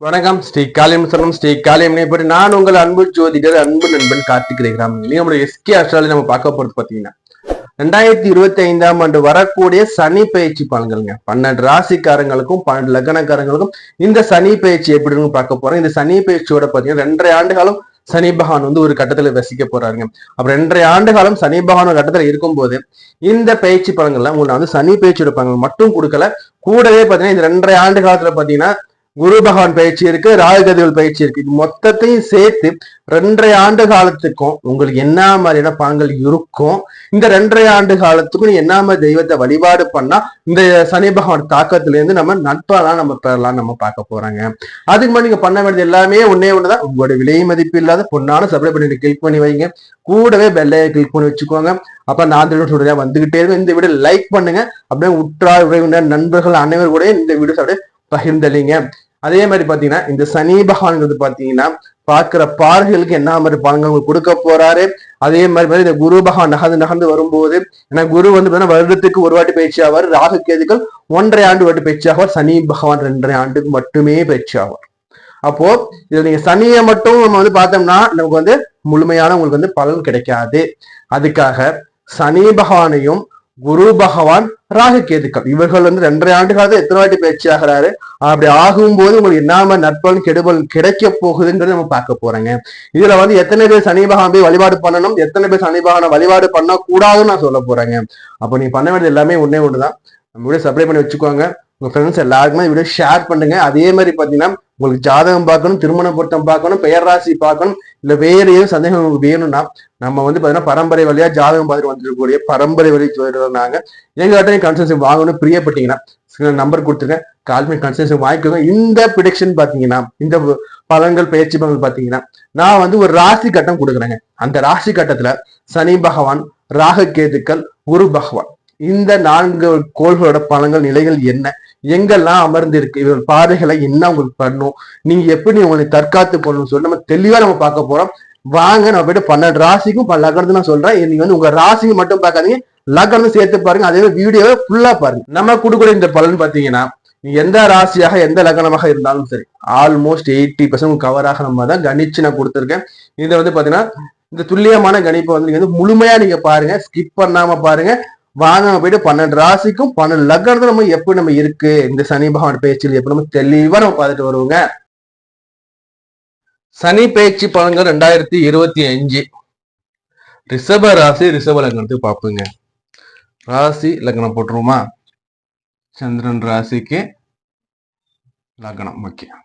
வணக்கம். ஸ்ரீ காளியம் சரணம். ஸ்ரீ காளியம் பற்றி நான் உங்கள் அன்பு ஜோதிடர் அன்பு நண்பன் கார்த்திக் கிராமம். நம்மளுடைய எஸ்கே அஸ்ட்ராலஜி நம்ம பார்க்க போறது பாத்தீங்கன்னா 2025ஆம் ஆண்டு வரக்கூடிய சனி பயிற்சி பலன்கள்ங்க. 12 ராசிக்காரங்களுக்கும் 12 லக்னக்காரங்களுக்கும் இந்த சனி பயிற்சி எப்படின்னு பார்க்க போறோம். இந்த சனி பயிற்சியோட பாத்தீங்கன்னா 2.5 ஆண்டு காலம் சனி பகவான் வந்து ஒரு கட்டத்துல வசிக்க போறாருங்க. அப்புறம் 2.5 ஆண்டு காலம் சனி பகவான் ஒரு கட்டத்துல இருக்கும் போது இந்த பயிற்சி பலன்கள்ல உங்களுக்கு வந்து சனி பயிற்சியோட பலன்கள் மட்டும் கொடுக்கல, கூடவே பாத்தீங்கன்னா இந்த 2.5 ஆண்டு காலத்துல பாத்தீங்கன்னா குரு பகவான் பயிற்சி இருக்கு, ராகுகதிகள் பயிற்சி இருக்கு. இது மொத்தத்தையும் சேர்த்து 2.5 ஆண்டு காலத்துக்கும் உங்களுக்கு என்ன மாதிரியான பலன்கள் இருக்கும், இந்த 2.5 ஆண்டு காலத்துக்கும் என்ன மாதிரி தெய்வத்தை வழிபாடு பண்ணா இந்த சனி பகவான் தாக்கத்துல இருந்து நம்ம நட்பெல்லாம் நம்ம பெறலாம் நம்ம பார்க்க போறாங்க. அதுக்கு முன்னாடி நீங்க பண்ண வேண்டியது எல்லாமே ஒன்னே ஒண்ணுதான். உங்களுடைய விலை மதிப்பு இல்லாத பொண்ணான சப்ஸ்கிரைப் பண்ணி கிளிக் பண்ணி வைங்க, கூடவே பெல்லையை கிளிக் பண்ணி வச்சுக்கோங்க. அப்ப நான் சொல்றேன் வந்துகிட்டே இருக்கும். இந்த வீடியோ லைக் பண்ணுங்க, அப்படியே உற்றார் உறவினர் நண்பர்கள் அனைவரும் கூட இந்த வீடியோஸ் அப்படியே பகிர்ந்தளிங்க. அதே மாதிரி பாத்தீங்கன்னா இந்த சனி பகவான்ங்கிறது பாத்தீங்கன்னா பார்க்கிற பார்வைகளுக்கு என்ன மாதிரி பலன்கள் கொடுக்க போறாரு. அதே மாதிரி இந்த குரு பகவான் நகர்ந்து வரும்போது, ஏன்னா குரு வந்து வருடத்துக்கு ஒரு வாட்டி பயிற்சி ஆவார், ராகு கேதுக்கள் 1.5 ஆண்டு வாட்டி பயிற்சி ஆவார், சனி பகவான் 2.5 ஆண்டுக்கு மட்டுமே பயிற்சி ஆவார். அப்போ இதுல நீங்க சனியை மட்டும் நம்ம வந்து பார்த்தோம்னா நமக்கு வந்து முழுமையான உங்களுக்கு வந்து பலன் கிடைக்காது. அதுக்காக சனி பகவானையும் குரு பகவான் ராகு கேதுக்கள் இவர்கள் வந்து 2.5 ஆண்டு காலத்துல எத்தனை வாட்டி பயிற்சி ஆகிறாரு, அப்படி ஆகும்போது உங்களுக்கு என்ன நற்பலன் கெடுபல் கிடைக்க போகுதுங்கிறது நம்ம பார்க்க போறேங்க. இதுல வந்து எத்தனை பேர் சனி பகவான் போய் வழிபாடு பண்ணணும், எத்தனை பேர் சனி பகவானை வழிபாடு பண்ண கூடாதுன்னு நான் சொல்ல போறேங்க. அப்போ நீங்க பண்ண வேண்டியது எல்லாமே ஒன்னே ஒண்ணுதான். நம்ம வீடியோ சப்ஸ்கிரைப் பண்ணி வச்சுக்கோங்க, உங்க ஃப்ரெண்ட்ஸ் எல்லாருக்குமே வீடியோ ஷேர் பண்ணுங்க. அதே மாதிரி பாத்தீங்கன்னா உங்களுக்கு ஜாதகம் பார்க்கணும், திருமண பொருத்தம் பார்க்கணும், பெயர் ராசி பார்க்கணும், இல்ல வேற ஏதும் சந்தேகம் உங்களுக்கு வேணும்னா நம்ம வந்து பாத்தீங்கன்னா பரம்பரை வழியா ஜாதகம் பார்த்துட்டு வந்துருக்கக்கூடிய பரம்பரை வழி சொல்றாங்க. எங்ககிட்ட கன்சல்டேஷன் வாங்கணும் பிரியப்பட்டீங்கன்னா நம்பர் கொடுத்துருங்க, கால் பண்ணி கன்சல்டேஷன் வாங்கிக்கோங்க. இந்த ப்ரிடிக்ஷன் பாத்தீங்கன்னா இந்த பலன்கள் பயிற்சி பலன்கள் பாத்தீங்கன்னா நான் வந்து ஒரு ராசி கட்டம் கொடுக்குறேங்க. அந்த ராசி கட்டத்துல சனி பகவான், ராகு கேதுக்கள், குரு பகவான் இந்த 4 கோள்களோட பலன்கள் நிலைகள் என்ன, எங்கெல்லாம் அமர்ந்து இருக்கு, இவர்கள் பார்வைகளை என்ன உங்களுக்கு பண்ணும், நீங்க எப்படி உங்களை தற்காத்து பண்ணணும்னு சொல்லி நம்ம தெளிவா நம்ம பார்க்க போறோம். வாங்க நம்ம போயிட்டு 12 ராசிக்கும் லக்னத்தை நான் சொல்றேன். நீங்க வந்து உங்க ராசிக்கு மட்டும் பார்க்காதீங்க, லக்னத்தை சேர்த்து பாருங்க. அதே வீடியோவை ஃபுல்லா பாருங்க. நம்ம கொடுக்குற இந்த பலன் பாத்தீங்கன்னா எந்த ராசியாக எந்த லக்னமாக இருந்தாலும் சரி ஆல்மோஸ்ட் 80% கவராக நம்ம தான் கணிச்சு நான் கொடுத்துருக்கேன். இதை வந்து பாத்தீங்கன்னா இந்த துல்லியமான கணிப்பை வந்து நீங்க வந்து முழுமையா நீங்க பாருங்க, ஸ்கிப் பண்ணாம பாருங்க. வாங்க நம்ம போயிட்டு 12 ராசிக்கும் 12 லக்னத்துல நம்ம எப்படி நம்ம இருக்கு இந்த சனி பகவான் பயிற்சியில் எப்படி நம்ம தெளிவா நம்ம பார்த்துட்டு வருவோங்க. சனி பயிற்சி பலன்கள் 2025 ரிஷப ராசி ரிஷப லக்னத்துக்கு பார்ப்போங்க. ராசி லக்னம் போட்டுருவோமா? சந்திரன் ராசிக்கு லக்னம் முக்கியம்.